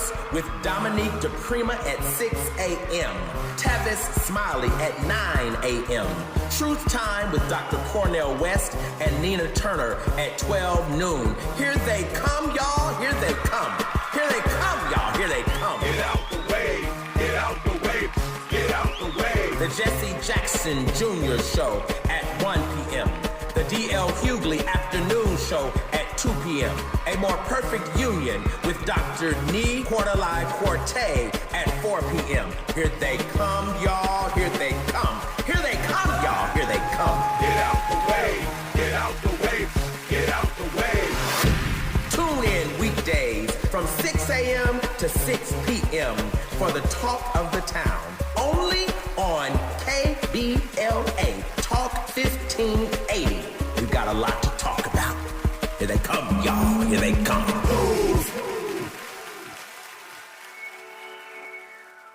First with Dominique DePrima at 6 a.m. Tavis Smiley at 9 a.m. Truth Time with Dr. Cornell West and Nina Turner at 12 noon. Here they come, y'all. Here they come. Here they come, y'all. Here they come. Get out the way. Get out the way. Get out the way. The Jesse Jackson Jr. Show at 1 p.m. The D.L. Hughley Afternoon Show at 2 p.m. A More Perfect Union with Dr. Nee Quarterly Quartet at 4 p.m. Here they come, y'all. Here they come. Here they come, y'all. Here they come. Get out the way. Get out the way. Get out the way. Tune in weekdays from 6 a.m. to 6 p.m. for the talk of the town. Only on KBLA Talk 1580. We've got a lot to talk about. Here they come, y'all. Here they come.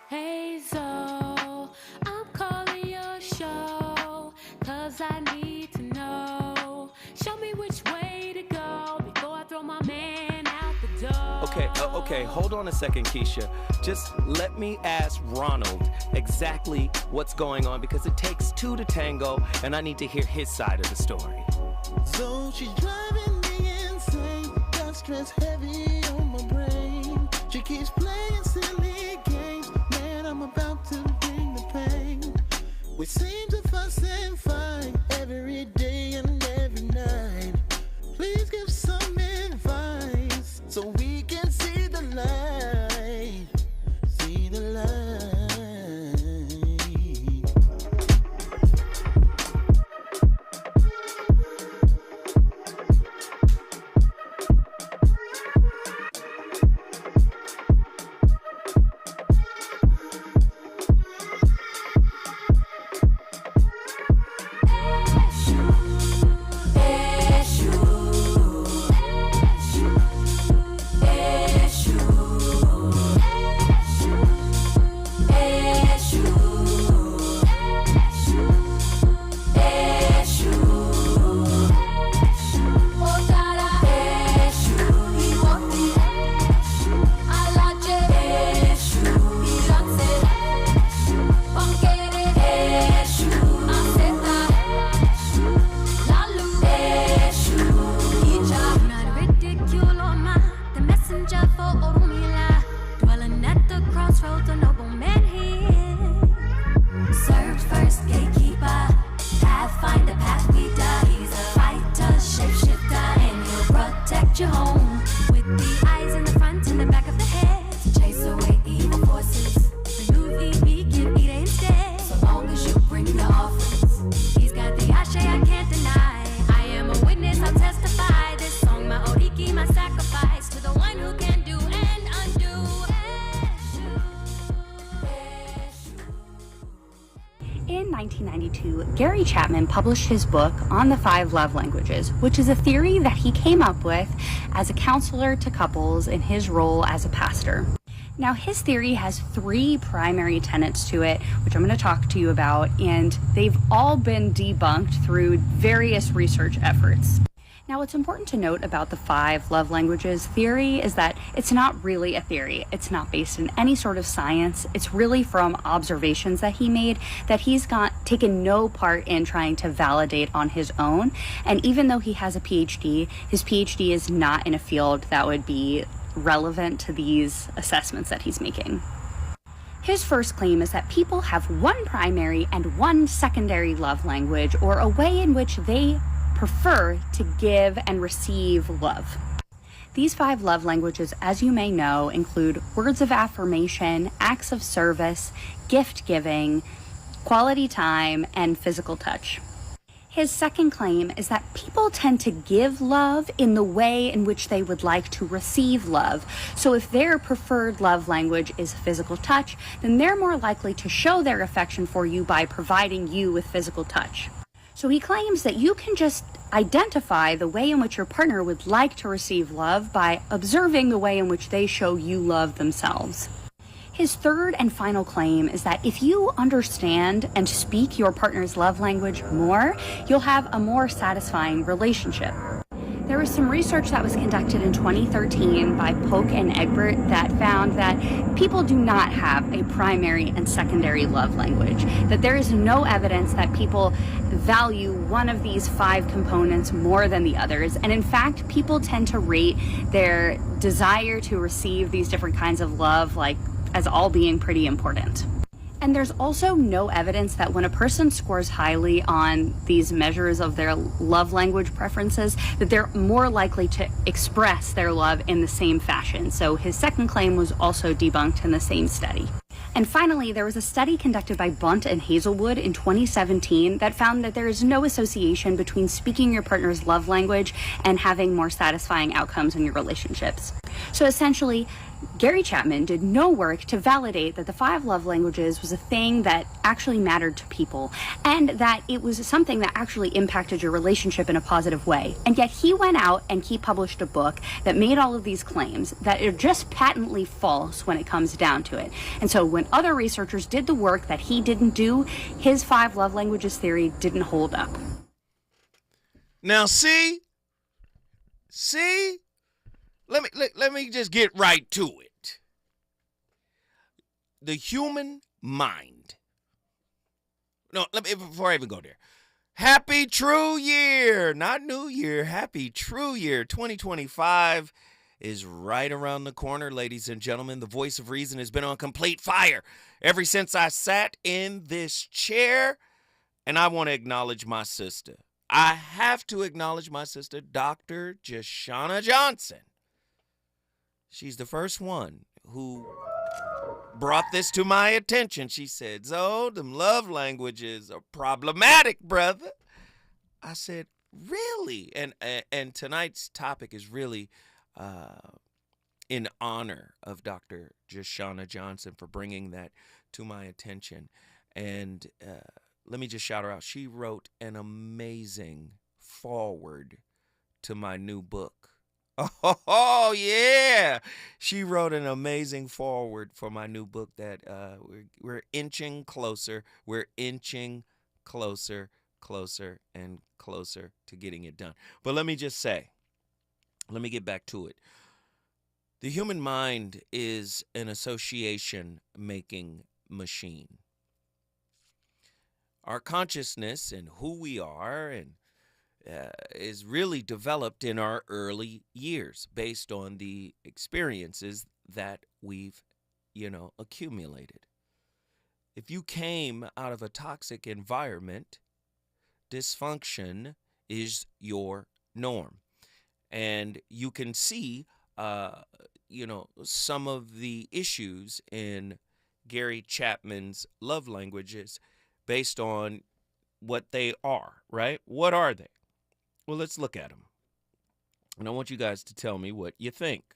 Hey, so I'm calling your show, 'cause I need to know. Show me which way to go before I throw my man out the door. Okay, hold on a second, Keisha. Just let me ask Ronald exactly what's going on, because it takes two to tango, and I need to hear his side of the story. So she's driving me insane, got stress heavy on my brain. She keeps playing silly games, man, I'm about to bring the pain. We seem to fuss and fight every day and every night. Please give some advice so we can see the light. See the light. In 1992, Gary Chapman published his book on the 5 love languages, which is a theory that he came up with as a counselor to couples in his role as a pastor. Now, his theory has 3 primary tenets to it, which I'm going to talk to you about, and they've all been debunked through various research efforts. Now, what's important to note about the 5 love languages theory is that it's not really a theory. It's not based in any sort of science. It's really from observations that he made that he's taken no part in trying to validate on his own. And even though he has a PhD, his PhD is not in a field that would be relevant to these assessments that he's making. His first claim is that people have one primary and one secondary love language, or a way in which they prefer to give and receive love. These 5 love languages, as you may know, include words of affirmation, acts of service, gift giving, quality time, and physical touch. His second claim is that people tend to give love in the way in which they would like to receive love. So if their preferred love language is physical touch, then they're more likely to show their affection for you by providing you with physical touch. So he claims that you can just identify the way in which your partner would like to receive love by observing the way in which they show you love themselves. His third and final claim is that if you understand and speak your partner's love language more, you'll have a more satisfying relationship. There was some research that was conducted in 2013 by Polk and Egbert that found that people do not have a primary and secondary love language, that there is no evidence that people value one of these 5 components more than the others. And in fact, people tend to rate their desire to receive these different kinds of love like as all being pretty important. And there's also no evidence that when a person scores highly on these measures of their love language preferences, that they're more likely to express their love in the same fashion. So his second claim was also debunked in the same study. And finally, there was a study conducted by Bunt and Hazelwood in 2017 that found that there is no association between speaking your partner's love language and having more satisfying outcomes in your relationships. So essentially, Gary Chapman did no work to validate that the 5 love languages was a thing that actually mattered to people, and that it was something that actually impacted your relationship in a positive way. And yet he went out and he published a book that made all of these claims that are just patently false when it comes down to it. And so when other researchers did the work that he didn't do, his 5 love languages theory didn't hold up. Now see? Let me just get right to it. The human mind. No, before I even go there. Happy True Year, not New Year. Happy True Year. 2025 is right around the corner, ladies and gentlemen. The voice of reason has been on complete fire ever since I sat in this chair, and I want to acknowledge my sister. I have to acknowledge my sister, Dr. Jashana Johnson. She's the first one who brought this to my attention. She said, "Zo, them love languages are problematic, brother." I said, "Really?" And tonight's topic is really in honor of Dr. Jashana Johnson for bringing that to my attention. And let me just shout her out. She wrote an amazing foreword to my new book. Oh, yeah. She wrote an amazing foreword for my new book that we're inching closer. We're inching closer and closer to getting it done. But let me just say, let me get back to it. The human mind is an association-making machine. Our consciousness and who we are and is really developed in our early years based on the experiences that we've, accumulated. If you came out of a toxic environment, dysfunction is your norm. And you can see, some of the issues in Gary Chapman's love languages based on what they are, right? What are they? Well, let's look at them. And I want you guys to tell me what you think.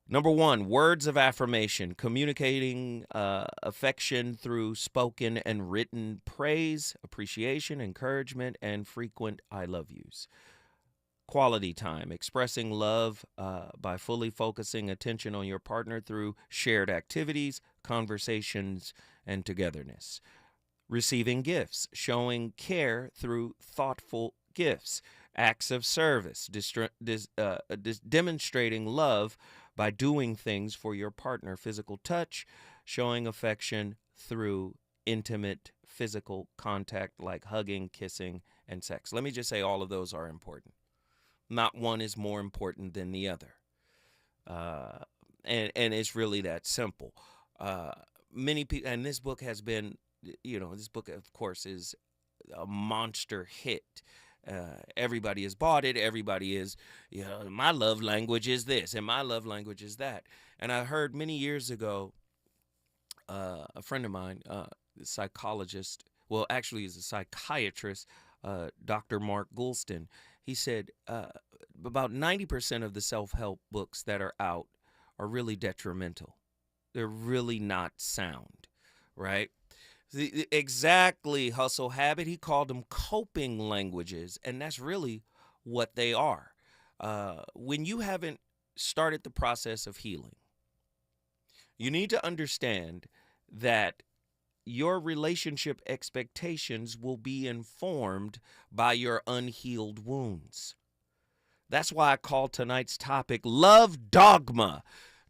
Number 1, words of affirmation, communicating affection through spoken and written praise, appreciation, encouragement, and frequent I love yous. Quality time, expressing love by fully focusing attention on your partner through shared activities, conversations, and togetherness. Receiving gifts, showing care through thoughtful gifts, acts of service, demonstrating love by doing things for your partner, physical touch, showing affection through intimate physical contact like hugging, kissing, and sex. Let me just say all of those are important. Not one is more important than the other. And it's really that simple. Many people, and this book has been, this book, of course, is a monster hit. Everybody has bought it. Everybody is, my love language is this and my love language is that. And I heard many years ago, a friend of mine, psychologist, well, actually he's a psychiatrist, Dr. Mark Goulston. He said about 90% of the self-help books that are out are really detrimental. They're really not sound, right? Exactly, hustle habit. He called them coping languages, and that's really what they are. When you haven't started the process of healing, you need to understand that your relationship expectations will be informed by your unhealed wounds. That's why I call tonight's topic Love Dogma.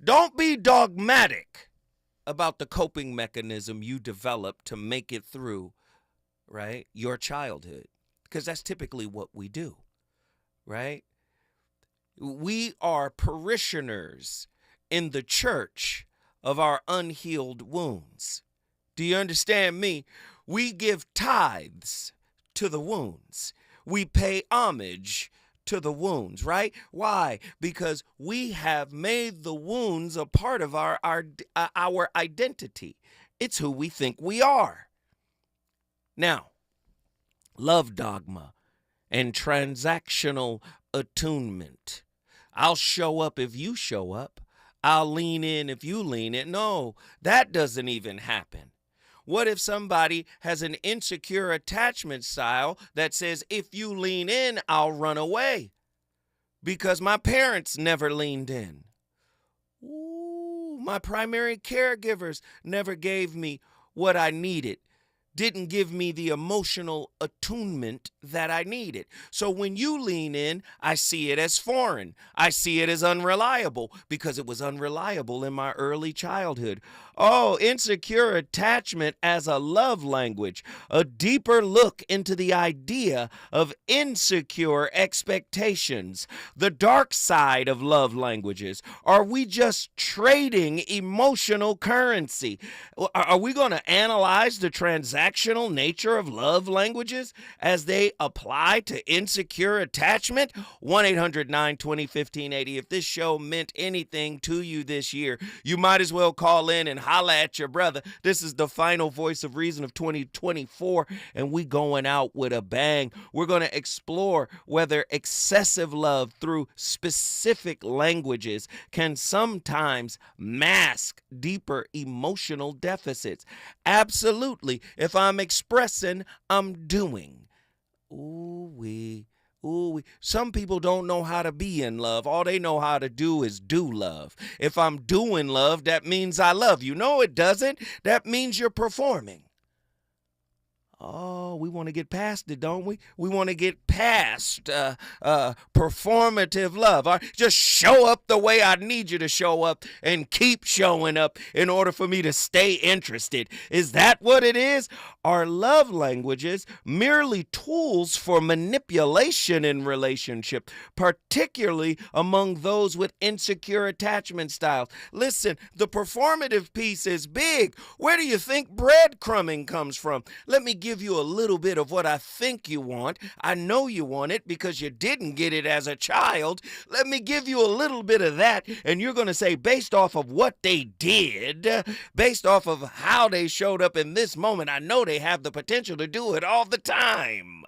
Don't be dogmatic about the coping mechanism you develop to make it through, right, your childhood, because that's typically what we do, right? We are parishioners in the church of our unhealed wounds. Do you understand me? We give tithes to the wounds. We pay homage to the wounds, right? Why? Because we have made the wounds a part of our identity. It's who we think we are. Now, love dogma and transactional attunement. I'll show up if you show up. I'll lean in if you lean in. No, that doesn't even happen. What if somebody has an insecure attachment style that says, if you lean in, I'll run away because my parents never leaned in? Ooh, my primary caregivers never gave me what I needed, didn't give me the emotional attunement that I needed. So when you lean in, I see it as foreign. I see it as unreliable because it was unreliable in my early childhood. Oh, insecure attachment as a love language, a deeper look into the idea of insecure expectations, the dark side of love languages. Are we just trading emotional currency? Are we going to analyze the transactional nature of love languages as they apply to insecure attachment? 1-800-920-1580. If this show meant anything to you this year, you might as well call in and holla at your brother. This is the final voice of reason of 2024, and we going out with a bang. We're going to explore whether excessive love through specific languages can sometimes mask deeper emotional deficits. Absolutely. If I'm expressing, I'm doing. Ooh-wee. Ooh, some people don't know how to be in love. All they know how to do is do love. If I'm doing love, that means I love you. No, it doesn't. That means you're performing. Oh, we want to get past it, don't we? We want to get past performative love. Just show up the way I need you to show up and keep showing up in order for me to stay interested. Is that what it is? Are love languages merely tools for manipulation in relationship, particularly among those with insecure attachment styles? Listen, the performative piece is big. Where do you think breadcrumbing comes from? Let me give you a little bit of what I think you want. I know you want it because you didn't get it as a child. Let me give you a little bit of that, and you're going to say, based off of what they did, based off of how they showed up in this moment, I know they have the potential to do it all the time.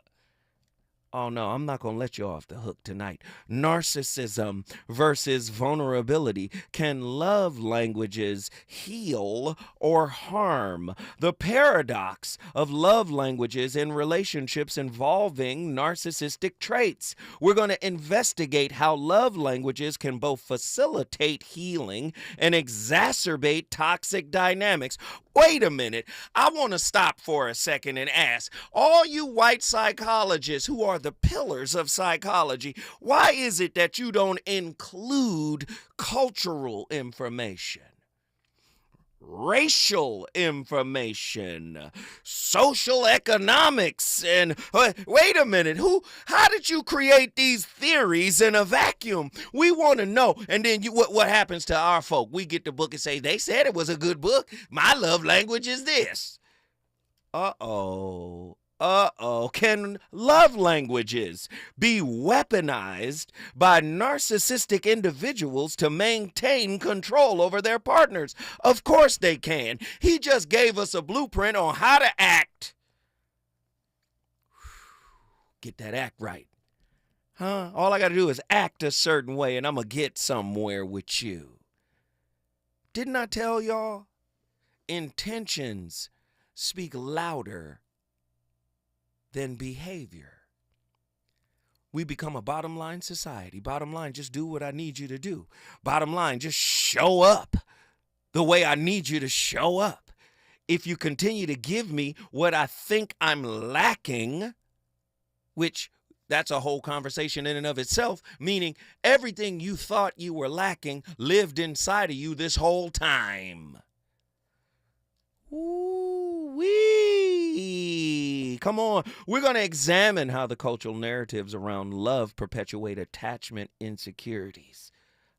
Oh, no, I'm not going to let you off the hook tonight. Narcissism versus vulnerability. Can love languages heal or harm? The paradox of love languages in relationships involving narcissistic traits. We're going to investigate how love languages can both facilitate healing and exacerbate toxic dynamics. Wait a minute. I want to stop for a second and ask, all you white psychologists who are the pillars of psychology, why is it that you don't include cultural information, racial information, social economics, and wait a minute, how did you create these theories in a vacuum? We want to know. And then what happens to our folk? We get the book and say, they said it was a good book. My love language is this. Uh-oh. Can love languages be weaponized by narcissistic individuals to maintain control over their partners? Of course they can. He just gave us a blueprint on how to act. Get that act right. Huh? All I got to do is act a certain way and I'm going to get somewhere with you. Didn't I tell y'all? Intentions speak louder than behavior. We become a bottom line society. Bottom line, just do what I need you to do. Bottom line, just show up the way I need you to show up. If you continue to give me what I think I'm lacking, which That's a whole conversation in and of itself, meaning everything you thought you were lacking lived inside of you this whole time. Ooh-wee. Come on. We're going to examine how the cultural narratives around love perpetuate attachment insecurities.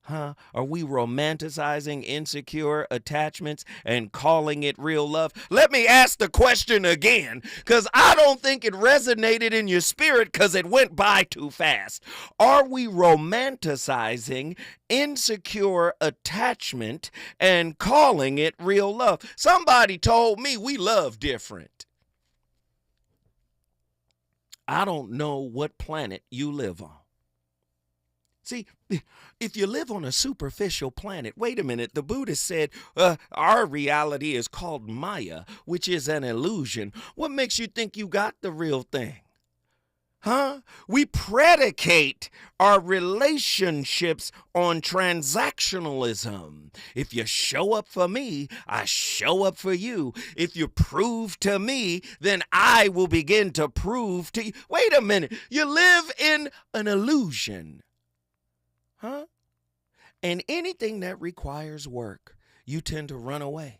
Huh? Are we romanticizing insecure attachments and calling it real love? Let me ask the question again, because I don't think it resonated in your spirit because it went by too fast. Are we romanticizing insecure attachment and calling it real love? Somebody told me we love different. I don't know what planet you live on. See, if you live on a superficial planet, wait a minute, the Buddhist said our reality is called Maya, which is an illusion. What makes you think you got the real thing? Huh? We predicate our relationships on transactionalism. If you show up for me, I show up for you. If you prove to me, then I will begin to prove to you. Wait a minute, you live in an illusion. Huh? And anything that requires work, you tend to run away.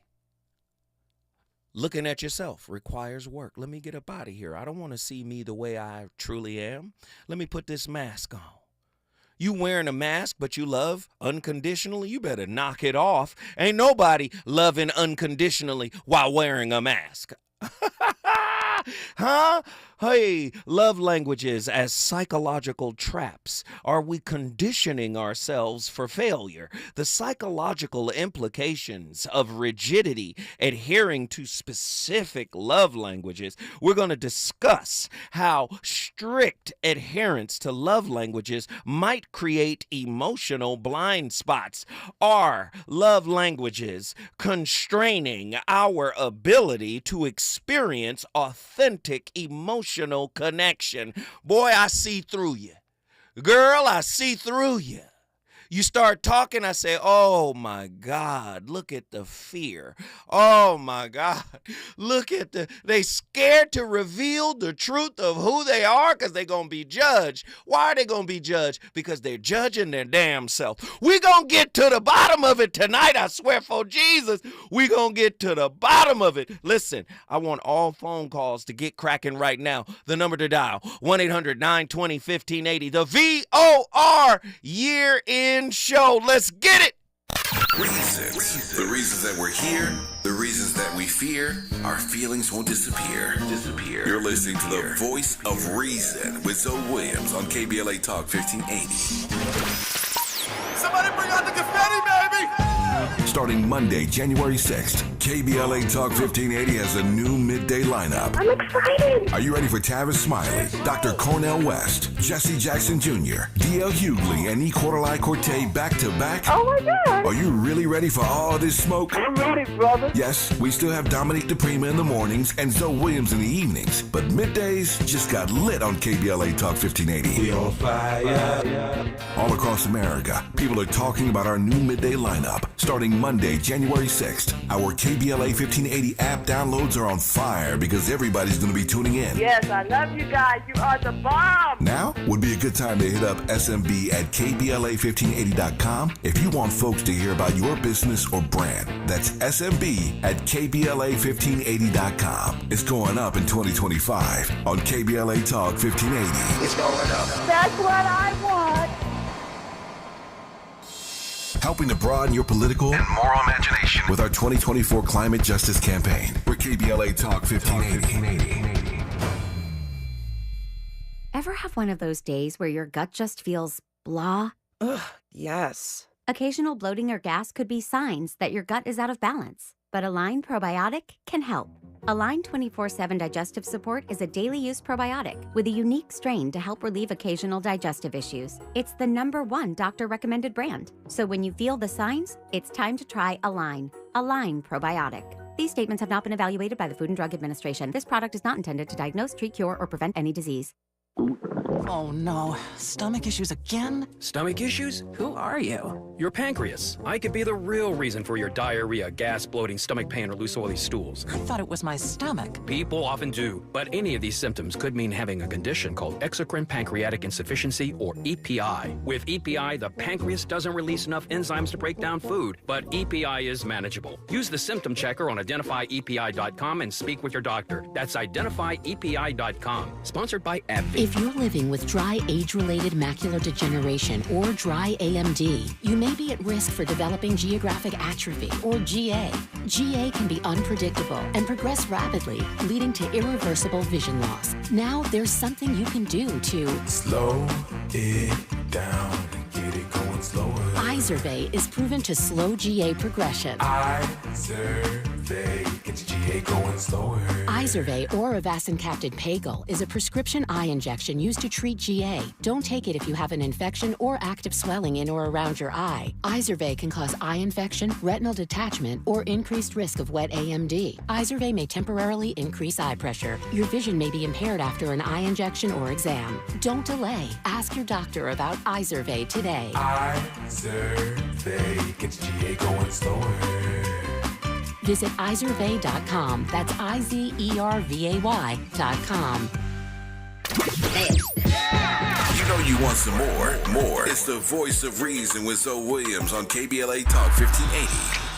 Looking at yourself requires work. Let me get up out of here. I don't want to see me the way I truly am. Let me put this mask on. You wearing a mask, but you love unconditionally? You better knock it off. Ain't nobody loving unconditionally while wearing a mask. Huh? Hey, love languages as psychological traps. Are we conditioning ourselves for failure? The psychological implications of rigidity, adhering to specific love languages. We're going to discuss how strict adherence to love languages might create emotional blind spots. Are love languages constraining our ability to experience authentic emotional connection? Boy, I see through you. Girl, I see through you. You start talking, I say, oh my God, look at the fear. Oh my God, look at they scared to reveal the truth of who they are because they're going to be judged. Why are they going to be judged? Because they're judging their damn self. We're going to get to the bottom of it tonight, I swear for Jesus. We're going to get to the bottom of it. Listen, I want all phone calls to get cracking right now. The number to dial, 1-800-920-1580. The VOR year-end show. Let's get it. Reasons. The reasons that we're here, the reasons that we fear, our feelings won't disappear. You're listening to the voice of reason with Zoe Williams on KBLA Talk 1580. Somebody bring out the confetti, baby! Starting Monday, January 6th, KBLA Talk 1580 has a new midday lineup. I'm excited. Are you ready for Tavis Smiley, Dr. Cornel West, Jesse Jackson Jr., D.L. Hughley, and E. Corte back to back? Oh my God. Are you really ready for all this smoke? I'm ready, brother. Yes, we still have Dominique DePrima in the mornings and Zoe Williams in the evenings, but middays just got lit on KBLA Talk 1580. We on fire. All across America, people are talking about our new midday lineup. Starting Monday, January 6th, our KBLA 1580 app downloads are on fire because everybody's going to be tuning in. Yes, I love you guys. You are the bomb. Now would be a good time to hit up SMB at KBLA1580.com if you want folks to hear about your business or brand. That's SMB at KBLA1580.com. It's going up in 2025 on KBLA Talk 1580. It's going up. That's what I want. Helping to broaden your political and moral imagination with our 2024 climate justice campaign. We're KBLA Talk 1580. Ever have one of those days where your gut just feels blah? Ugh, yes. Occasional bloating or gas could be signs that your gut is out of balance, but Align Probiotic can help. Align 24/7 Digestive Support is a daily use probiotic with a unique strain to help relieve occasional digestive issues. It's the #1 doctor-recommended brand. So when you feel the signs, it's time to try Align. Align Probiotic. These statements have not been evaluated by the Food and Drug Administration. This product is not intended to diagnose, treat, cure, or prevent any disease. Oh no, stomach issues again? Stomach issues? Who are you? Your pancreas. I could be the real reason for your diarrhea, gas, bloating, stomach pain, or loose oily stools. I thought it was my stomach. People often do, but any of these symptoms could mean having a condition called exocrine pancreatic insufficiency, or EPI. With EPI, the pancreas doesn't release enough enzymes to break down food, but EPI is manageable. Use the symptom checker on identifyepi.com and speak with your doctor. That's identifyepi.com. Sponsored by AbbVie. If you're living with dry age-related macular degeneration or dry AMD, you may be at risk for developing geographic atrophy, or GA. GA can be unpredictable and progress rapidly, leading to irreversible vision loss. Now there's something you can do to slow it down and get it going slower. Izervay is proven to slow GA progression. Izervay gets GA going slower. Izervay or avacincaptad pagel is a prescription eye injection used to treat GA. Don't take it if you have an infection or active swelling in or around your eye. Izervay can cause eye infection, retinal detachment, or increased risk of wet AMD. Izervay may temporarily increase eye pressure. Your vision may be impaired after an eye injection or exam. Don't delay. Ask your doctor about Izervay today. Izervay gets GA going slower. Visit Izervay.com. That's IZERVAY.com. You know you want some more. It's the voice of reason with Zoe Williams on KBLA Talk 1580.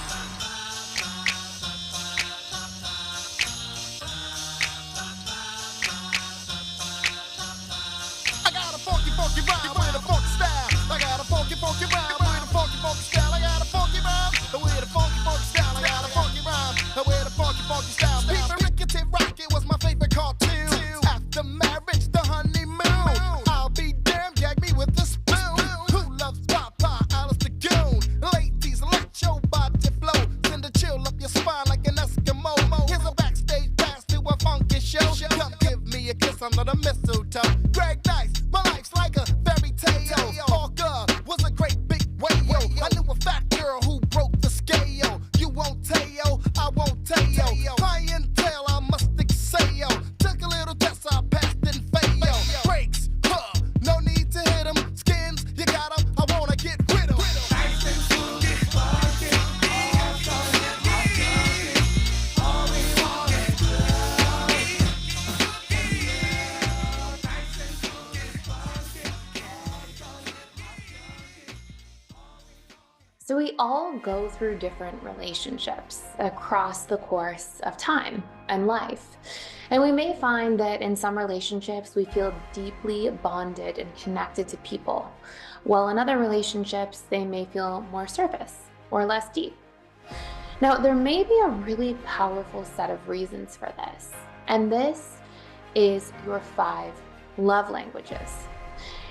So we all go through different relationships across the course of time and life. And we may find that in some relationships, we feel deeply bonded and connected to people, while in other relationships, they may feel more surface or less deep. Now, there may be a really powerful set of reasons for this, and this is your 5 love languages.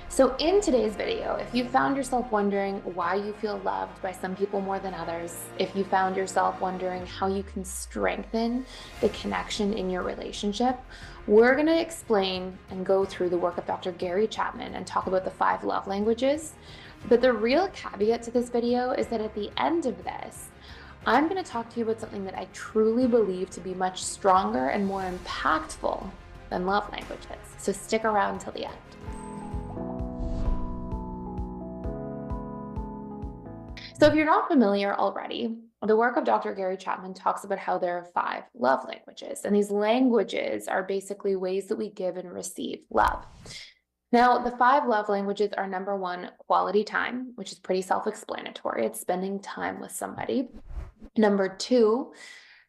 So in today's video, if you found yourself wondering why you feel loved by some people more than others, if you found yourself wondering how you can strengthen the connection in your relationship, we're gonna explain and go through the work of Dr. Gary Chapman and talk about the 5 love languages. But the real caveat to this video is that at the end of this, I'm gonna talk to you about something that I truly believe to be much stronger and more impactful than love languages. So stick around till the end. So if you're not familiar already, the work of Dr. Gary Chapman talks about how there are 5 love languages, and these languages are basically ways that we give and receive love. Now, the 5 love languages are: number 1, quality time, which is pretty self-explanatory. It's spending time with somebody. Number 2,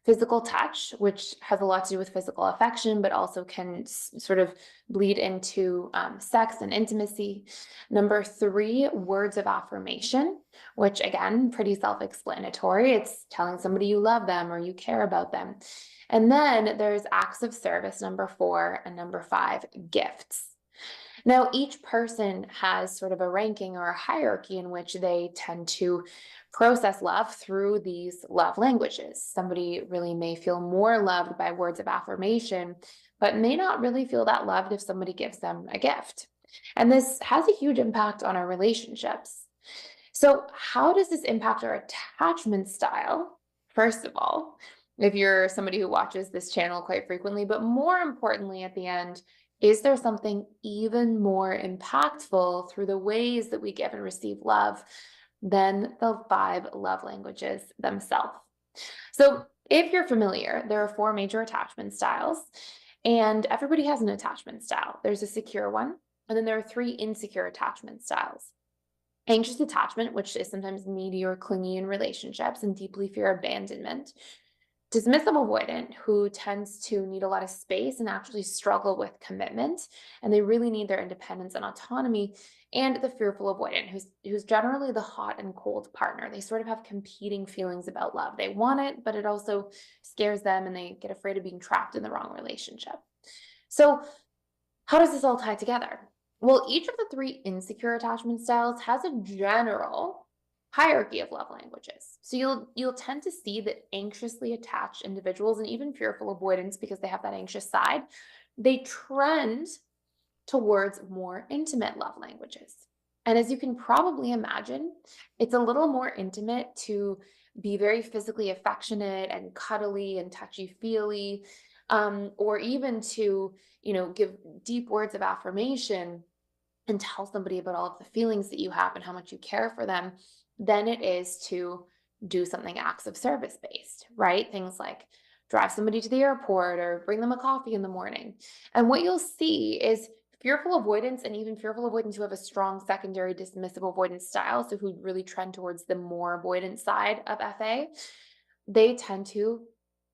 physical touch, which has a lot to do with physical affection, but also can sort of bleed into sex and intimacy. Number 3, words of affirmation, which again, pretty self-explanatory. It's telling somebody you love them or you care about them. And then there's acts of service, number 4, and number 5, gifts. Now, each person has sort of a ranking or a hierarchy in which they tend to process love through these love languages. Somebody really may feel more loved by words of affirmation, but may not really feel that loved if somebody gives them a gift. And this has a huge impact on our relationships. So how does this impact our attachment style? First of all, if you're somebody who watches this channel quite frequently, but more importantly at the end, is there something even more impactful through the ways that we give and receive love than the 5 love languages themselves. So if you're familiar, there are 4 major attachment styles, and everybody has an attachment style. There's a secure one, and then there are 3 insecure attachment styles. Anxious attachment, which is sometimes needy or clingy in relationships and deeply fear abandonment. Dismissive avoidant, who tends to need a lot of space and actually struggle with commitment, and they really need their independence and autonomy. And the fearful avoidant, who's generally the hot and cold partner. They sort of have competing feelings about love. They want it, but it also scares them, and they get afraid of being trapped in the wrong relationship. So how does this all tie together? Well, each of the 3 insecure attachment styles has a general hierarchy of love languages. So you'll tend to see that anxiously attached individuals, and even fearful avoidance, because they have that anxious side, they trend towards more intimate love languages. And as you can probably imagine, it's a little more intimate to be very physically affectionate and cuddly and touchy-feely, or even to, give deep words of affirmation and tell somebody about all of the feelings that you have and how much you care for them, than it is to do something acts of service based, right? Things like drive somebody to the airport or bring them a coffee in the morning. And what you'll see is fearful avoidance, and even fearful avoidance who have a strong secondary dismissive avoidance style, so who really trend towards the more avoidant side of FA, they tend to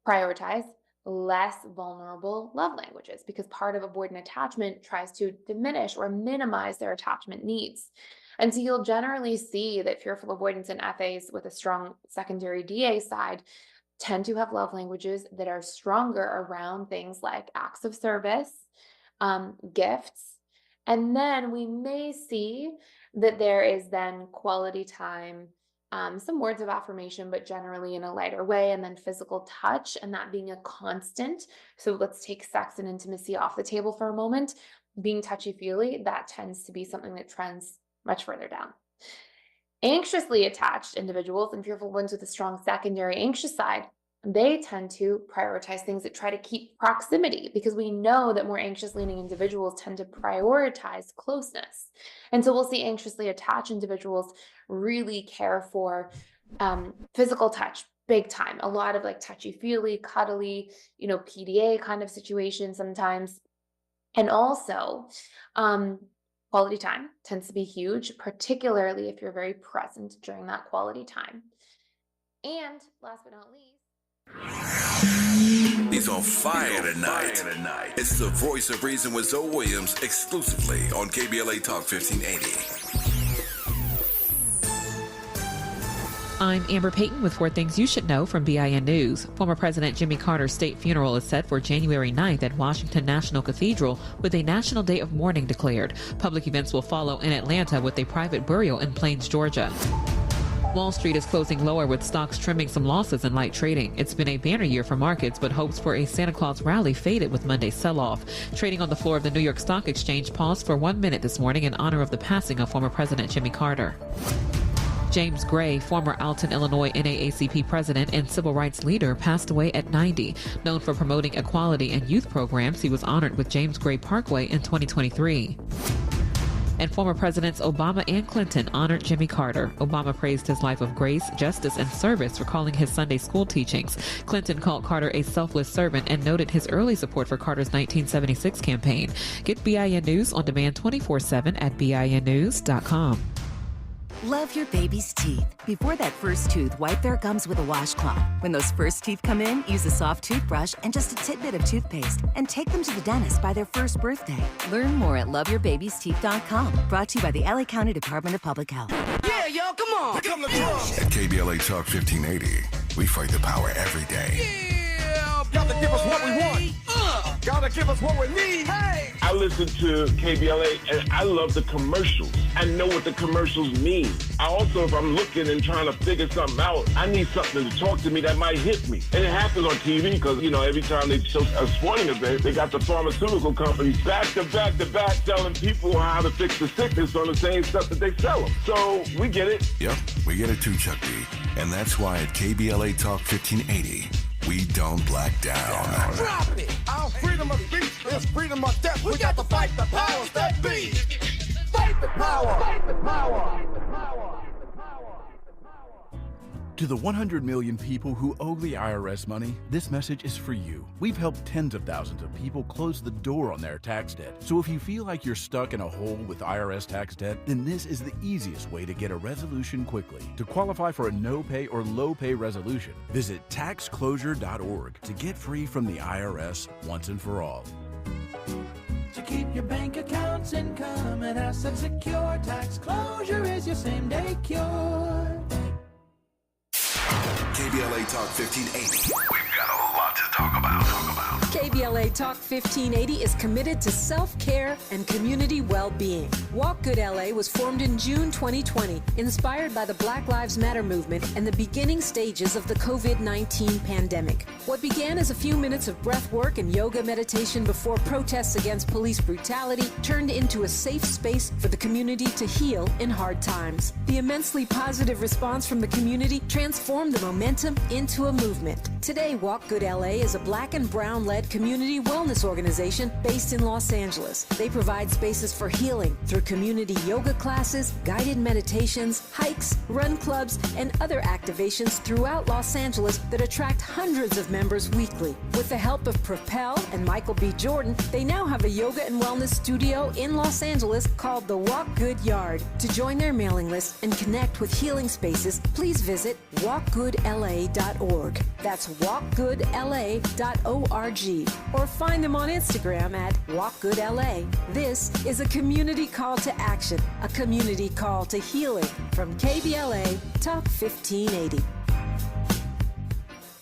prioritize less vulnerable love languages, because part of avoidant attachment tries to diminish or minimize their attachment needs. And so you'll generally see that fearful avoidance and FAs with a strong secondary DA side tend to have love languages that are stronger around things like acts of service, gifts. And then we may see that there is then quality time, some words of affirmation, but generally in a lighter way, and then physical touch, and that being a constant. So let's take sex and intimacy off the table for a moment. Being touchy-feely, that tends to be something that trends much further down. Anxiously attached individuals and fearful ones with a strong secondary anxious side, they tend to prioritize things that try to keep proximity, because we know that more anxious leaning individuals tend to prioritize closeness. And so we'll see anxiously attached individuals really care for physical touch, big time. A lot of like touchy-feely, cuddly, PDA kind of situation sometimes. And also quality time tends to be huge, particularly if you're very present during that quality time. And last but not least, he's on fire tonight. It's the voice of reason with Zoe Williams, exclusively on KBLA Talk 1580. I'm Amber Payton with 4 things you should know from BIN News. Former President Jimmy Carter's state funeral is set for January 9th at Washington National Cathedral, with a national day of mourning declared. Public events will follow in Atlanta with a private burial in Plains, Georgia. Wall Street is closing lower, with stocks trimming some losses in light trading. It's been a banner year for markets, but hopes for a Santa Claus rally faded with Monday's sell-off. Trading on the floor of the New York Stock Exchange paused for 1 minute this morning in honor of the passing of former President Jimmy Carter. James Gray, former Alton, Illinois NAACP president and civil rights leader, passed away at 90. Known for promoting equality and youth programs, he was honored with James Gray Parkway in 2023. And former Presidents Obama and Clinton honored Jimmy Carter. Obama praised his life of grace, justice, and service, recalling his Sunday school teachings. Clinton called Carter a selfless servant and noted his early support for Carter's 1976 campaign. Get BIN News on demand 24/7 at BINnews.com. Love your baby's teeth. Before that first tooth, wipe their gums with a washcloth. When those first teeth come in, use a soft toothbrush and just a tidbit of toothpaste, and take them to the dentist by their first birthday. Learn more at loveyourbabie'steeth.com. Brought to you by the LA County Department of Public Health. Yeah, y'all, come on. Here come the drums. At KBLA Talk 1580, we fight the power every day. Yeah, gotta give us what we want. Gotta give us what we need. Hey. I listen to KBLA and I love the commercials. I know what the commercials mean. I also, if I'm looking and trying to figure something out, I need something to talk to me that might hit me. And it happens on TV because, every time they show a sporting event, they got the pharmaceutical companies back to back telling people how to fix the sickness on the same stuff that they sell them. So we get it. Yep, we get it too, Chuck D. And that's why at KBLA Talk 1580, we don't black down. Drop it! Our freedom of speech is freedom of death. We got to fight the powers that be. Fight the power! Fight the power! Fight the power! Fight the power! To the 100 million people who owe the IRS money, this message is for you. We've helped tens of thousands of people close the door on their tax debt. So if you feel like you're stuck in a hole with IRS tax debt, then this is the easiest way to get a resolution quickly. To qualify for a no-pay or low-pay resolution, visit taxclosure.org to get free from the IRS once and for all. To keep your bank accounts, income, and assets secure, tax closure is your same-day cure. KBLA Talk 1580. We've got a lot to talk about. KBLA Talk 1580 is committed to self-care and community well-being. Walk Good LA was formed in June 2020, inspired by the Black Lives Matter movement and the beginning stages of the COVID-19 pandemic. What began as a few minutes of breath work and yoga meditation before protests against police brutality turned into a safe space for the community to heal in hard times. The immensely positive response from the community transformed the momentum into a movement. Today, Walk Good LA is a Black and brown-led community wellness organization based in Los Angeles. They provide spaces for healing through community yoga classes, guided meditations, hikes, run clubs, and other activations throughout Los Angeles that attract hundreds of members weekly. With the help of Propel and Michael B. Jordan, they now have a yoga and wellness studio in Los Angeles called the Walk Good Yard. To join their mailing list and connect with healing spaces, please visit walkgoodla.org. That's walkgoodla.org. Or find them on Instagram at WalkGoodLA. This is a community call to action, a community call to healing from KBLA Talk 1580.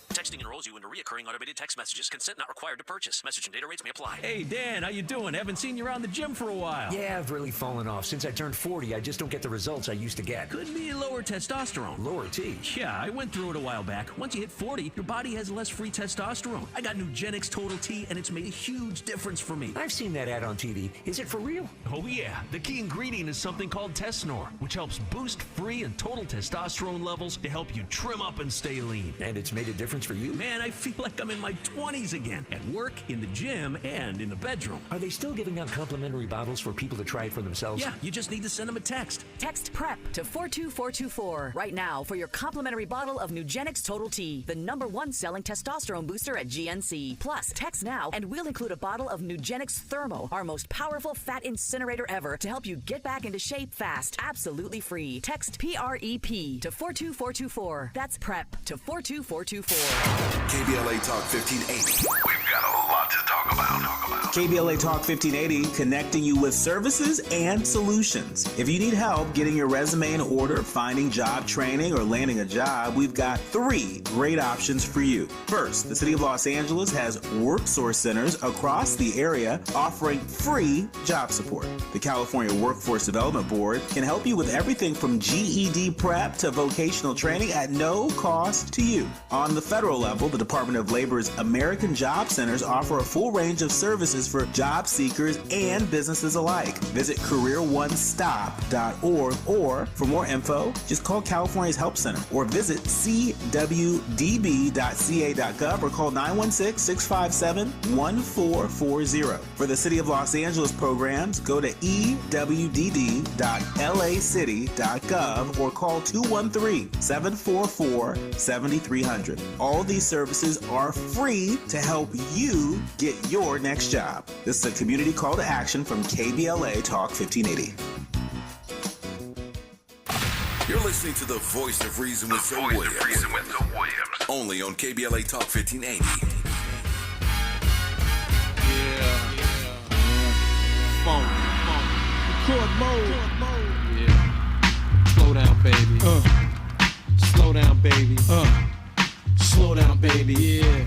Texting enrolls you into recurring automated text messages. Consent not required to purchase. Message and data rates may apply. Hey, Dan, how you doing? Haven't seen you around the gym for a while. Yeah, I've really fallen off. Since I turned 40, I just don't get the results I used to get. Could be lower testosterone. Lower T? Yeah, I went through it a while back. Once you hit 40, your body has less free testosterone. I got Nugenix Total T, and it's made a huge difference for me. I've seen that ad on TV. Is it for real? Oh, yeah. The key ingredient is something called Tesnor, which helps boost free and total testosterone levels to help you trim up and stay lean. And it's made a difference for you? Man, I feel like I'm in my 20s again, at work, in the gym, and in the bedroom. Are they still giving out complimentary bottles for people to try it for themselves? Yeah, you just need to send them a text. Text PREP to 42424 right now for your complimentary bottle of Nugenix Total T, the #1 selling testosterone booster at GNC. Plus, text now and we'll include a bottle of Nugenix Thermo, our most powerful fat incinerator ever, to help you get back into shape fast, absolutely free. Text PREP to 42424. That's PREP to 42424. KBLA Talk 1580. We've got a lot to talk about. KBLA Talk 1580, connecting you with services and solutions. If you need help getting your resume in order, finding job training, or landing a job, we've got 3 great options for you. First, the City of Los Angeles has WorkSource centers across the area offering free job support. The California Workforce Development Board can help you with everything from GED prep to vocational training at no cost to you. On the federal level, the Department of Labor's American Job Centers offer a full range of services for job seekers and businesses alike. Visit careeronestop.org, or for more info, just call California's Help Center or visit cwdb.ca.gov or call 916-657-1440. For the City of Los Angeles programs, go to ewdd.lacity.gov or call 213-744-7300. All these services are free to help you get your next job. This is a community call to action from KBLA Talk 1580. You're listening to the Voice of Reason with Zoe Williams. Only on KBLA Talk 1580. Record mode. Yeah. Slow down, baby. Slow down, baby. Slow down, baby. Yeah.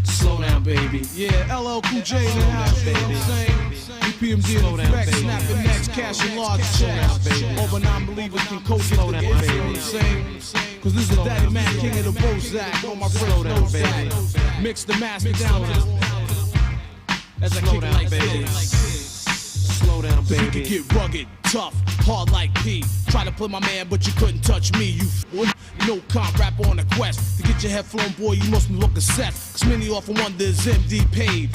Slow down, baby. Yeah, LL Cool J in the house, you know what I'm saying? EPMD in effect, snapping necks, cashing large checks. All but non-believers can coach it, you know what I'm saying? Cause this is Daddy Man, king of the Bozak. All my friends know that. Mix the master down to as I kick it like this. Slow down, baby. So we can get rugged. tough, hard like P. Try to play my man, but you couldn't touch me. You no comp rapper on a quest to get your head flown, boy. You must be looking set. Cause many often wonder is MD paid.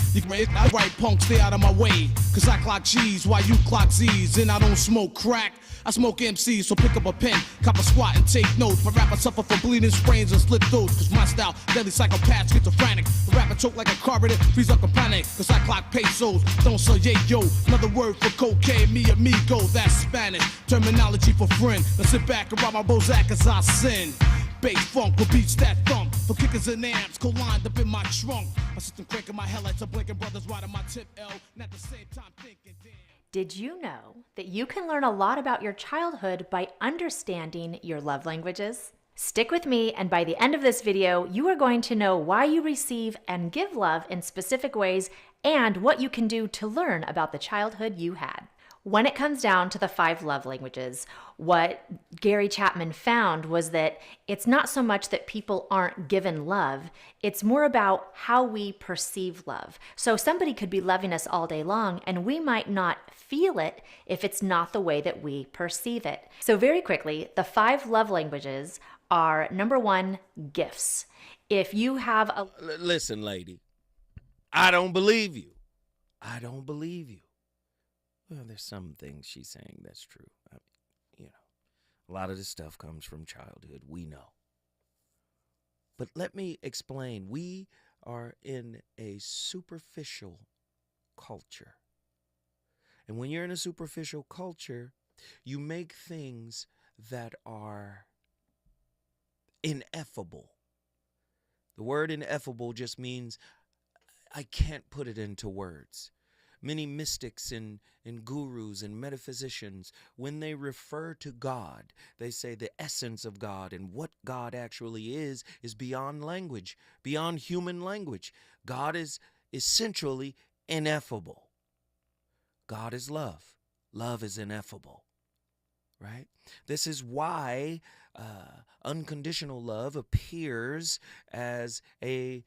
I write punk, stay out of my way. Cause I clock G's while you clock Z's, and I don't smoke crack. I smoke MCs, so pick up a pen, cop a squat and take notes. My rapper suffer from bleeding sprains and slit throats. Cause my style, deadly psychopath, schizophrenic. The rapper choke like a carburetor, freeze up a panic. Cause I clock pesos, don't sell yo. Another word for cocaine, mi amigo, that's Spanish. Terminology for friend. Now sit back and rob my Bozak as I sin. Bass funk with beats that thump. For kickers and amps, co-lined up in my trunk. My system cranking my headlights, I'm blinking brothers riding my tip L. And at the same time thinking, damn. Did you know that you can learn a lot about your childhood by understanding your love languages? Stick with me, and by the end of this video, you are going to know why you receive and give love in specific ways and what you can do to learn about the childhood you had. When it comes down to the 5 love languages, what Gary Chapman found was that it's not so much that people aren't given love, it's more about how we perceive love. So somebody could be loving us all day long, and we might not feel it if it's not the way that we perceive it. So very quickly, the 5 love languages are, number 1, gifts. If you have a... Listen, lady, I don't believe you. I don't believe you. Well, there's some things she's saying that's true. A lot of this stuff comes from childhood. We know. But let me explain. We are in a superficial culture. And when you're in a superficial culture, you make things that are ineffable. The word ineffable just means I can't put it into words. Many mystics and gurus and metaphysicians, when they refer to God, they say the essence of God and what God actually is beyond language, beyond human language. God is essentially ineffable. God is love. Love is ineffable, right? This is why unconditional love appears as an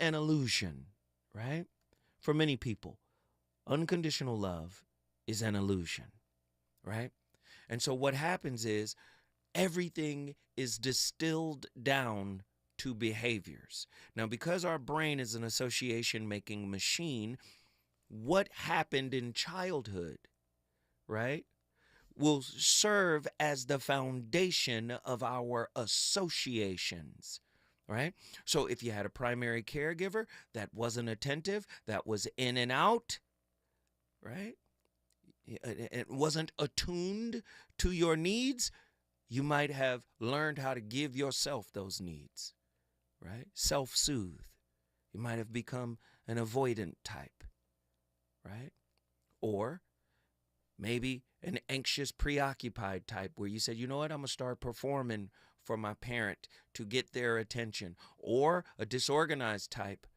illusion, right? For many people. Unconditional love is an illusion, right? And so what happens is everything is distilled down to behaviors. Now, because our brain is an association-making machine, what happened in childhood, right, will serve as the foundation of our associations. Right? So if you had a primary caregiver that wasn't attentive, that was in and out, right? It wasn't attuned to your needs, you might have learned how to give yourself those needs, right? Self-soothe. You might have become an avoidant type, right? Or maybe an anxious, preoccupied type where you said, you know what, I'm going to start performing for my parent to get their attention. Or a disorganized type,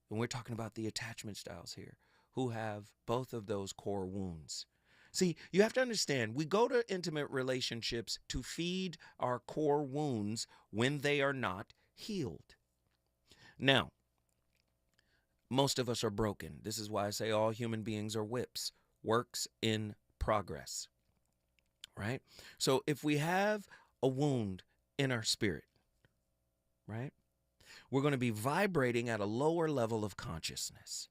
and we're talking about the attachment styles here, who have both of those core wounds. See, you have to understand, we go to intimate relationships to feed our core wounds when they are not healed. Now, most of us are broken. This is why I say all human beings are whips, works in progress, right? So if we have a wound in our spirit, right, we're going to be vibrating at a lower level of consciousness.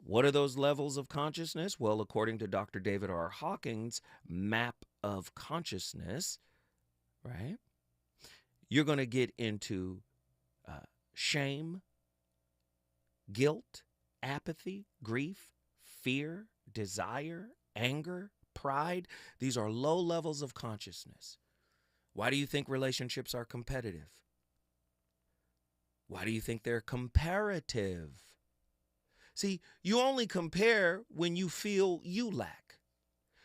What are those levels of consciousness? Well, according to Dr. David R. Hawkins' map of consciousness, right, you're going to get into shame, guilt, apathy, grief, fear, desire, anger, pride. These are low levels of consciousness. Why do you think relationships are competitive? Why do you think they're comparative? See, you only compare when you feel you lack.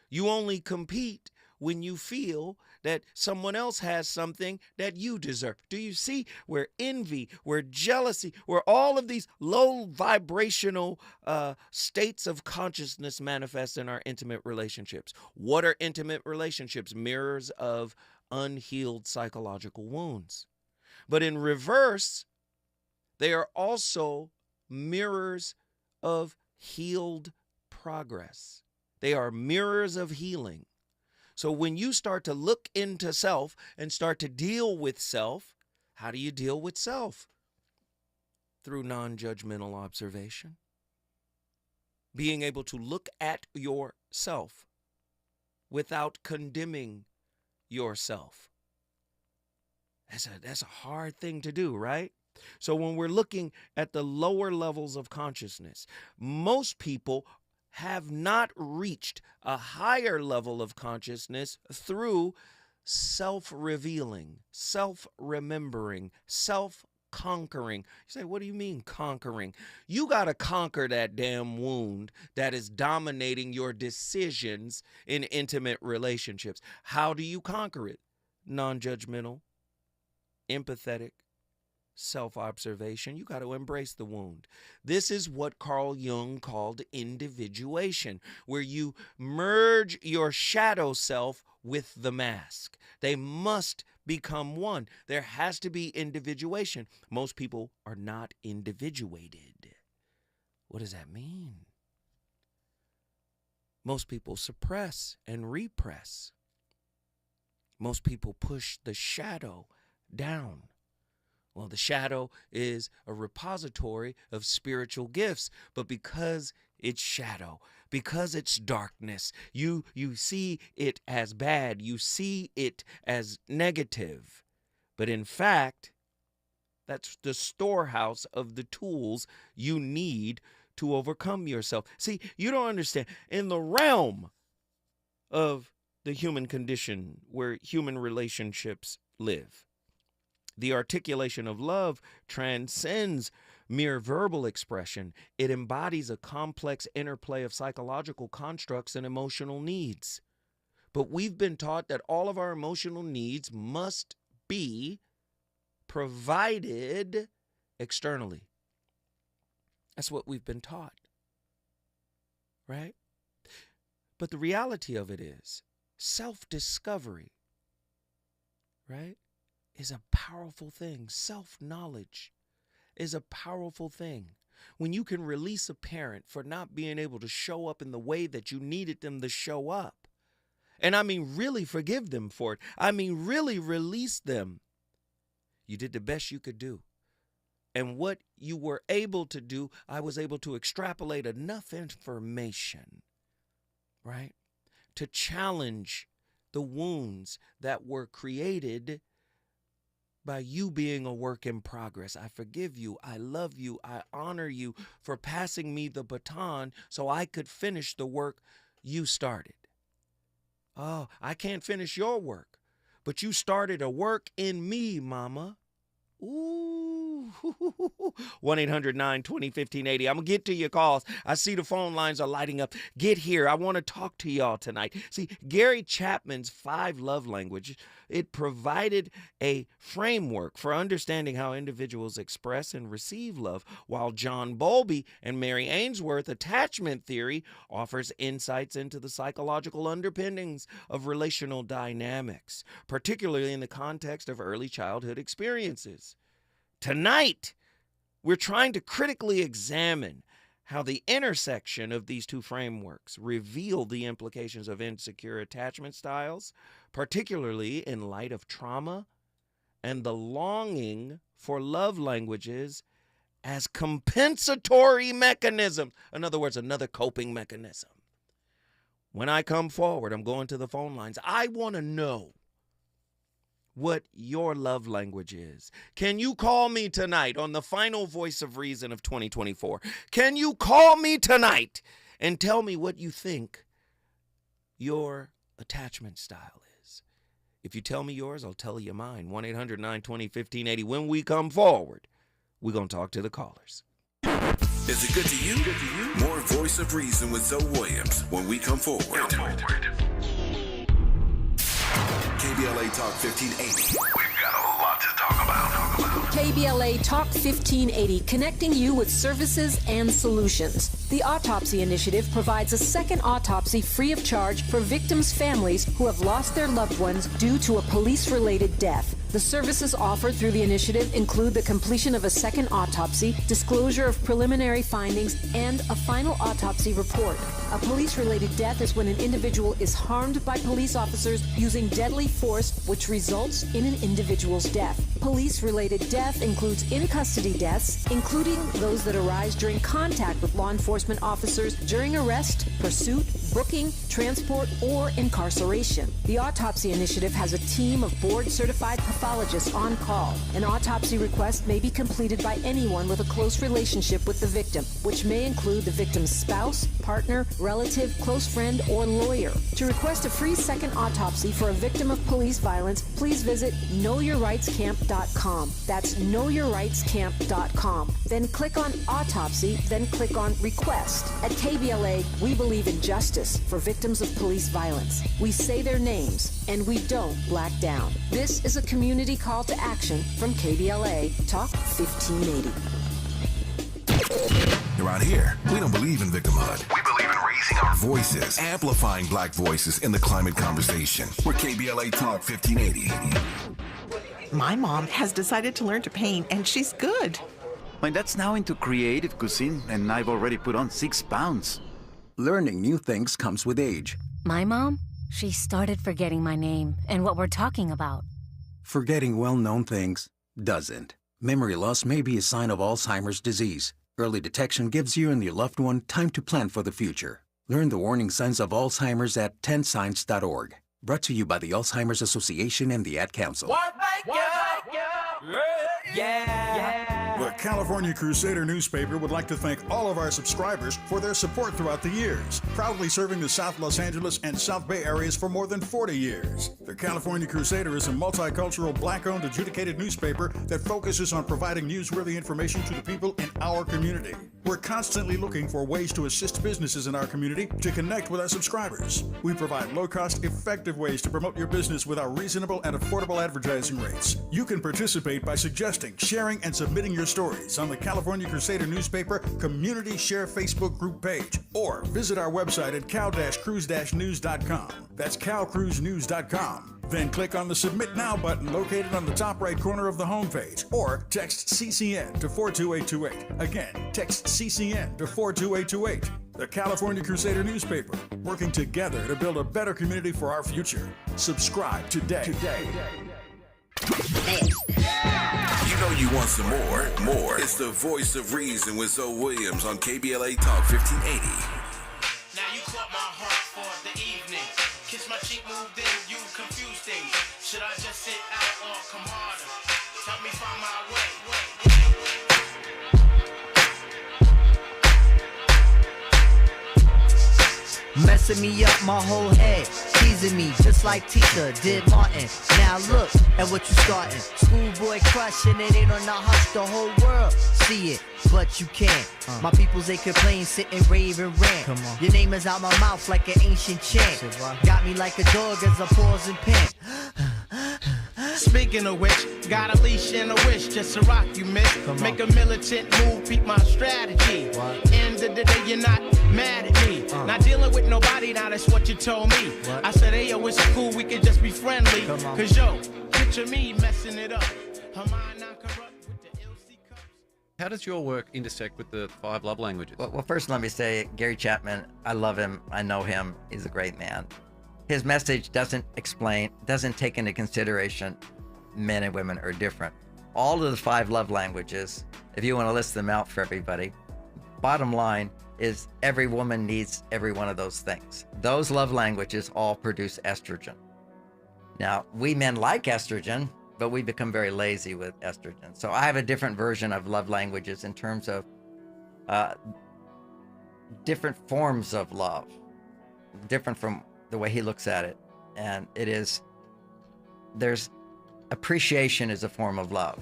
You only compete when you feel that someone else has something that you deserve. Do you see where envy, where jealousy, where all of these low vibrational states of consciousness manifest in our intimate relationships? What are intimate relationships? Mirrors of unhealed psychological wounds. But in reverse, they are also mirrors of healed progress. They are mirrors of healing. So when you start to look into self and start to deal with self, how do you deal with self? Through non-judgmental observation. Being able to look at yourself without condemning yourself. That's a hard thing to do, right? So when we're looking at the lower levels of consciousness, most people have not reached a higher level of consciousness through self-revealing, self-remembering, self-conquering. You say, what do you mean conquering? You got to conquer that damn wound that is dominating your decisions in intimate relationships. How do you conquer it? Non-judgmental, empathetic, self-observation. You got to embrace the wound. This is what Carl Jung called individuation, where you merge your shadow self with the mask. They must become one. There has to be individuation. Most people are not individuated. What does that mean? Most people suppress and repress. Most people push the shadow down. Well, the shadow is a repository of spiritual gifts, but because it's shadow, because it's darkness, you see it as bad, you see it as negative. But in fact, that's the storehouse of the tools you need to overcome yourself. See, you don't understand. In the realm of the human condition where human relationships live, the articulation of love transcends mere verbal expression. It embodies a complex interplay of psychological constructs and emotional needs. But we've been taught that all of our emotional needs must be provided externally. That's what we've been taught, right? But the reality of it is self-discovery, right, is a powerful thing. Self-knowledge is a powerful thing. When you can release a parent for not being able to show up in the way that you needed them to show up, and I mean really forgive them for it, I mean really release them, you did the best you could do. And what you were able to do, I was able to extrapolate enough information, right, to challenge the wounds that were created by you being a work in progress. I forgive you. I love you. I honor you for passing me the baton so I could finish the work you started. Oh, I can't finish your work, but you started a work in me, mama. Ooh, 1-800-920-1580. I'm going to get to your calls. I see the phone lines are lighting up. Get here. I want to talk to y'all tonight. See, Gary Chapman's 5 love languages, it provided a framework for understanding how individuals express and receive love, while John Bowlby and Mary Ainsworth attachment theory offers insights into the psychological underpinnings of relational dynamics, particularly in the context of early childhood experiences. Tonight, we're trying to critically examine how the intersection of these two frameworks reveal the implications of insecure attachment styles, particularly in light of trauma and the longing for love languages as compensatory mechanisms. In other words, another coping mechanism. When I come forward, I'm going to the phone lines. I want to know what your love language is. Can you call me tonight on the final Voice of Reason of 2024? Can you call me tonight and tell me what you think your attachment style is? If you tell me yours, I'll tell you mine. 1-800-920-1580. When we come forward, we're going to talk to the callers. Is it good to you? More Voice of Reason with Zoe Williams when we come forward. KBLA Talk 1580. We've got a lot to talk about. KBLA Talk 1580, connecting you with services and solutions. The Autopsy Initiative provides a second autopsy free of charge for victims' families who have lost their loved ones due to a police-related death. The services offered through the initiative include the completion of a second autopsy, disclosure of preliminary findings, and a final autopsy report. A police-related death is when an individual is harmed by police officers using deadly force, which results in an individual's death. Police-related death includes in-custody deaths, including those that arise during contact with law enforcement officers during arrest, pursuit, booking, transport, or incarceration. The Autopsy Initiative has a team of board-certified pathologists on call. An autopsy request may be completed by anyone with a close relationship with the victim, which may include the victim's spouse, partner, relative, close friend, or lawyer. To request a free second autopsy for a victim of police violence, please visit knowyourrightscamp.com. That's knowyourrightscamp.com. Then click on Autopsy, then click on Request. At KBLA, we believe in justice for victims of police violence. We say their names, and we don't black down. This is a community call to action from KBLA Talk 1580. Around here, we don't believe in victimhood. We believe in raising our voices, amplifying black voices in the climate conversation. We're KBLA Talk 1580. My mom has decided to learn to paint, and she's good. My dad's now into creative cuisine, and I've already put on 6 pounds. Learning new things comes with age. My mom, she started forgetting my name and what we're talking about. Forgetting well-known things doesn't. Memory loss may be a sign of Alzheimer's disease. Early detection gives you and your loved one time to plan for the future. Learn the warning signs of Alzheimer's at 10signs.org. Brought to you by the Alzheimer's Association and the Ad Council. The California Crusader newspaper would like to thank all of our subscribers for their support throughout the years, proudly serving the South Los Angeles and South Bay areas for more than 40 years. The California Crusader is a multicultural, black-owned, adjudicated newspaper that focuses on providing newsworthy information to the people in our community. We're constantly looking for ways to assist businesses in our community to connect with our subscribers. We provide low-cost, effective ways to promote your business with our reasonable and affordable advertising rates. You can participate by suggesting, sharing, and submitting your stories on the California Crusader newspaper Community Share Facebook group page, or visit our website at cal-cruise-news.com. That's calcruisenews.com. Then click on the Submit Now button located on the top right corner of the homepage, or text CCN to 42828. Again, text CCN to 42828. The California Crusader newspaper, working together to build a better community for our future. Subscribe today. You know you want some more. It's the voice of reason with Zoe Williams on KBLA Talk 1580. Now you caught my heart for the evening. Kiss my cheek, moved in, you confused things. Should I just sit out or come harder? Help me find my way. Messing me up my whole head, teasing me just like Tika did Martin. Now look at what you starting. Schoolboy crushing it ain't on the hush, the whole world see it, but you can't. My peoples they complain, sit and rave and rant. Your name is out my mouth like an ancient chant. Got me like a dog as I pause and pant. Speaking of which, got a leash and a wish just to rock you, miss. Make a militant move, beat my strategy. End of the day, you're not mad at me. Not dealing with nobody, now that's what you told me. I said, hey, yo, it's cool, we can just be friendly. Cause yo, picture me messing it up. Her mind not corrupt with the LC cups. How does your work intersect with the 5 love languages? Well, first let me say, Gary Chapman, I love him, I know him, he's a great man. His message doesn't take into consideration men and women are different. All of the 5 love languages, if you want to list them out for everybody, bottom line is every woman needs every one of those things. Those love languages all produce estrogen. Now, we men like estrogen, but we become very lazy with estrogen. So I have a different version of love languages in terms of different forms of love, different from the way he looks at it. And there's appreciation is a form of love.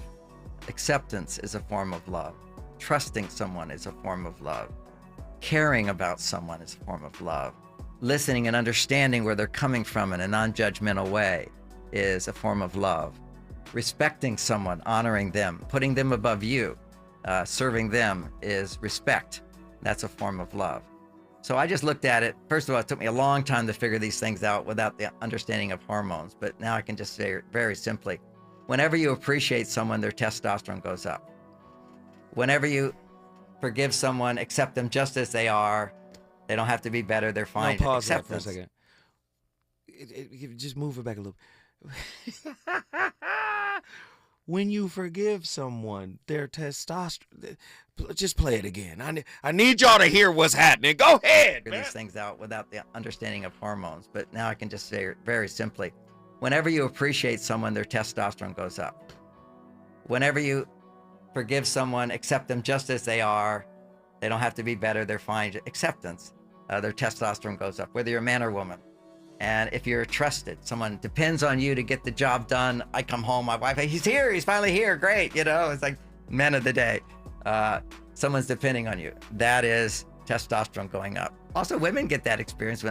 Acceptance is a form of love. Trusting someone is a form of love. Caring about someone is a form of love. Listening and understanding where they're coming from in a non-judgmental way is a form of love. Respecting someone, honoring them, putting them above you, serving them is respect. That's a form of love. So I just looked at it. First of all, it took me a long time to figure these things out without the understanding of hormones, but now I can just say very simply, Whenever you appreciate someone, their testosterone goes up. Whenever you forgive someone, accept them just as they are, they don't have to be better, they're fine. Now pause that for a Acceptance. second. Just move it back a little. When you forgive someone, their testosterone. Just play it again. I need y'all to hear what's happening. Go ahead. Figure these things out without the understanding of hormones. But now I can just say it very simply. Whenever you appreciate someone, their testosterone goes up. Whenever you forgive someone, accept them just as they are, they don't have to be better, they're fine. Acceptance, their testosterone goes up, whether you're a man or woman. And if you're trusted, someone depends on you to get the job done. I come home, my wife, he's here, he's finally here, great. You know, it's like men of the day. Someone's depending on you. That is testosterone going up. Also, women get that experience.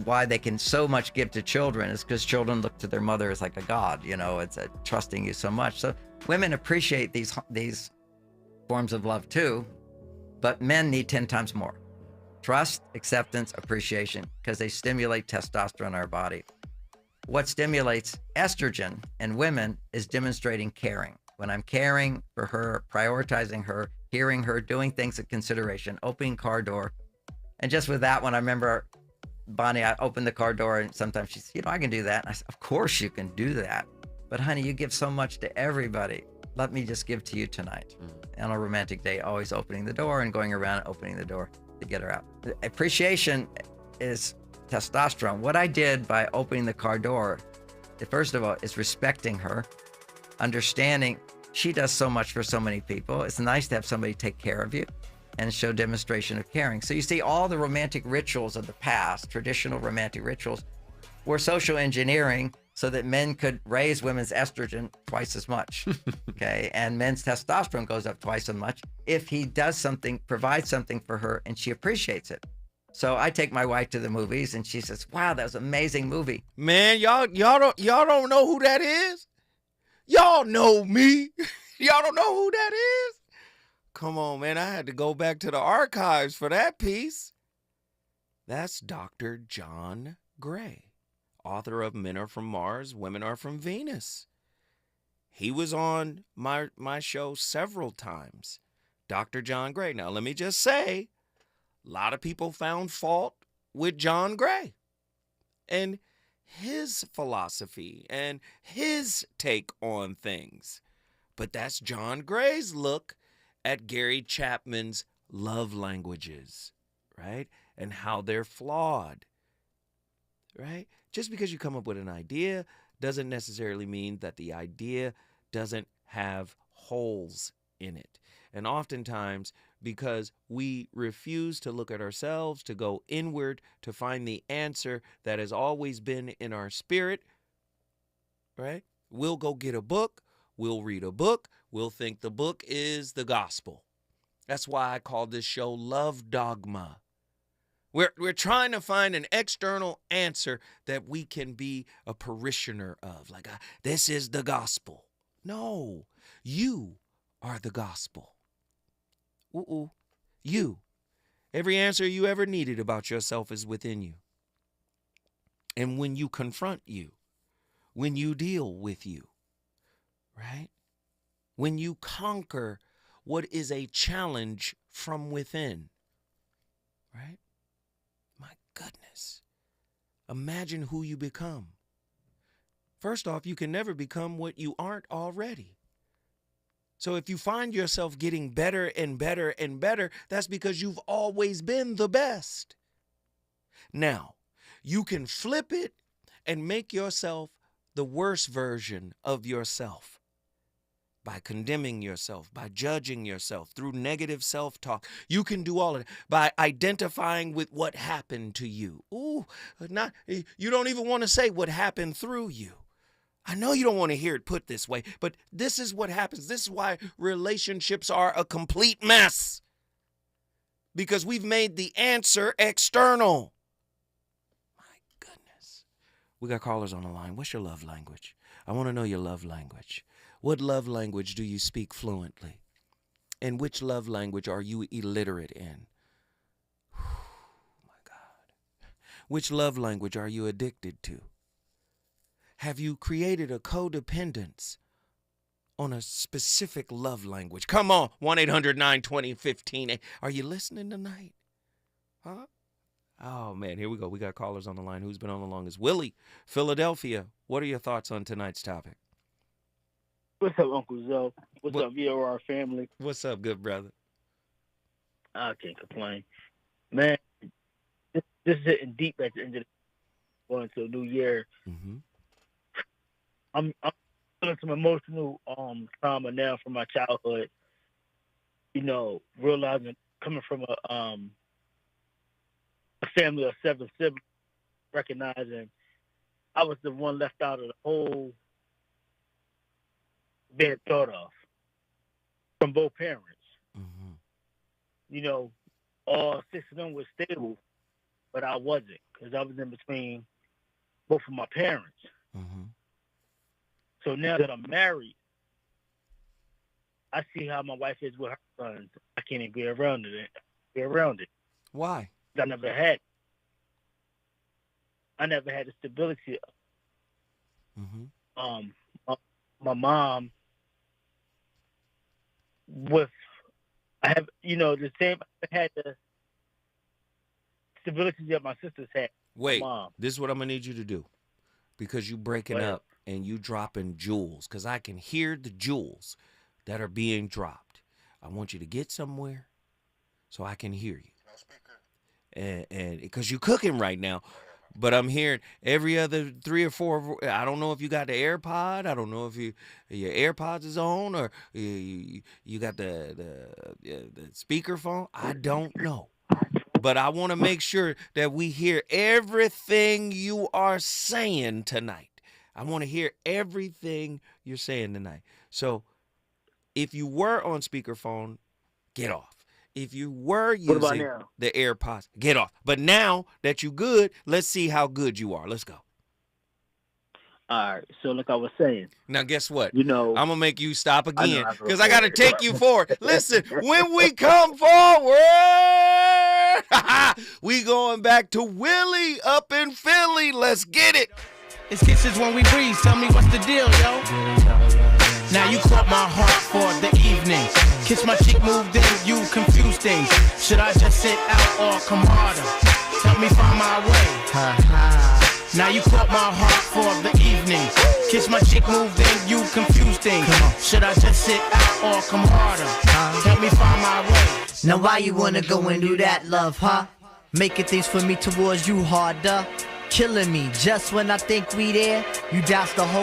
Why they can so much give to children is because children look to their mother as like a god. You know, it's trusting you so much. So women appreciate these forms of love too, but men need 10 times more. Trust, acceptance, appreciation, because they stimulate testosterone in our body. What stimulates estrogen in women is demonstrating caring. When I'm caring for her, prioritizing her, hearing her, doing things at consideration, opening car door. And just with that one, I remember Bonnie, I opened the car door and sometimes she said, you know, I can do that. And I said, of course you can do that. But honey, you give so much to everybody. Let me just give to you tonight. On a romantic day, always opening the door and going around opening the door to get her out. Appreciation is testosterone. What I did by opening the car door, first of all, is respecting her, understanding she does so much for so many people. It's nice to have somebody take care of you and show demonstration of caring. So you see all the romantic rituals of the past, traditional romantic rituals, were social engineering so that men could raise women's estrogen twice as much, okay? And men's testosterone goes up twice as much if he does something, provides something for her and she appreciates it. So I take my wife to the movies and she says, wow, that was an amazing movie. Man, y'all don't know who that is? Y'all know me. Y'all don't know who that is? Come on, man. I had to go back to the archives for that piece. That's Dr. John Gray, author of Men Are From Mars, Women Are From Venus. He was on my show several times. Dr. John Gray. Now, let me just say, a lot of people found fault with John Gray and his philosophy and his take on things. But that's John Gray's look at Gary Chapman's love languages, right? And how they're flawed, right? Just because you come up with an idea doesn't necessarily mean that the idea doesn't have holes in it. And oftentimes, because we refuse to look at ourselves, to go inward, to find the answer that has always been in our spirit, right? We'll go get a book, we'll read a book, we'll think the book is the gospel. That's why I call this show Love Dogma. We're trying to find an external answer that we can be a parishioner of. Like, this is the gospel. No, you are the gospel. You. Every answer you ever needed about yourself is within you. And when you confront you, when you deal with you, right? When you conquer what is a challenge from within, right? My goodness. Imagine who you become. First off, you can never become what you aren't already. So if you find yourself getting better and better and better, that's because you've always been the best. Now, you can flip it and make yourself the worst version of yourself by condemning yourself, by judging yourself through negative self-talk. You can do all of it by identifying with what happened to you. You don't even want to say what happened through you. I know you don't want to hear it put this way, but this is what happens. This is why relationships are a complete mess. Because we've made the answer external. My goodness. We got callers on the line. What's your love language? I want to know your love language. What love language do you speak fluently? And which love language are you illiterate in? My God. Which love language are you addicted to? Have you created a codependence on a specific love language. Come on, 1-800-920-15. Are you listening tonight? Huh? Oh, man, here we go. We got callers on the line. Who's been on the longest? Willie, Philadelphia. What are your thoughts on tonight's topic? What's up, Uncle Zoe? What's up, VOR family? What's up, good brother? I can't complain. Man, this is hitting deep at the end of the going to a new year. Mm-hmm. I'm feeling some emotional trauma now from my childhood. You know, realizing coming from a family of 7 siblings, recognizing I was the one left out of the whole being thought of from both parents. Mm-hmm. You know, all 6 of them were stable, but I wasn't, because I was in between both of my parents. Mm-hmm. So now that I'm married, I see how my wife is with her sons. I can't even be around it. Why? I never had the stability. Mm-hmm. My mom with, I have, you know, the same, I had the stability that my sisters had. Wait, Mom. This is what I'm going to need you to do, because you breaking up and you dropping jewels, because I can hear the jewels that are being dropped. I want you to get somewhere so I can hear you. And because you're cooking right now, but I'm hearing every other 3 or 4. I don't know if you got the AirPod. I don't know if your AirPods is on, or you got the speakerphone. I don't know. But I want to make sure that we hear everything you are saying tonight. I want to hear everything you're saying tonight. So if you were on speakerphone, get off. If you were using the AirPods, get off. But now that you're good, let's see how good you are. Let's go. All right. So like I was saying. Now, guess what? You know, I'm going to make you stop again, because I I got to take you forward. Listen, when we come forward, we going back to Willie up in Philly. Let's get it. It's kisses when we breathe. Tell me what's the deal, yo? Now you caught my heart for the evening. Kiss my cheek, moved in, you confuse things. Should I just sit out or come harder? Help me find my way. Now you caught my heart for the evening. Kiss my cheek, moved in, you confuse things. Should I just sit out or come harder? Help me find my way. Now why you wanna go and do that, love, huh? Making things for me towards you harder. Killing me just when I think we there. You douse the whole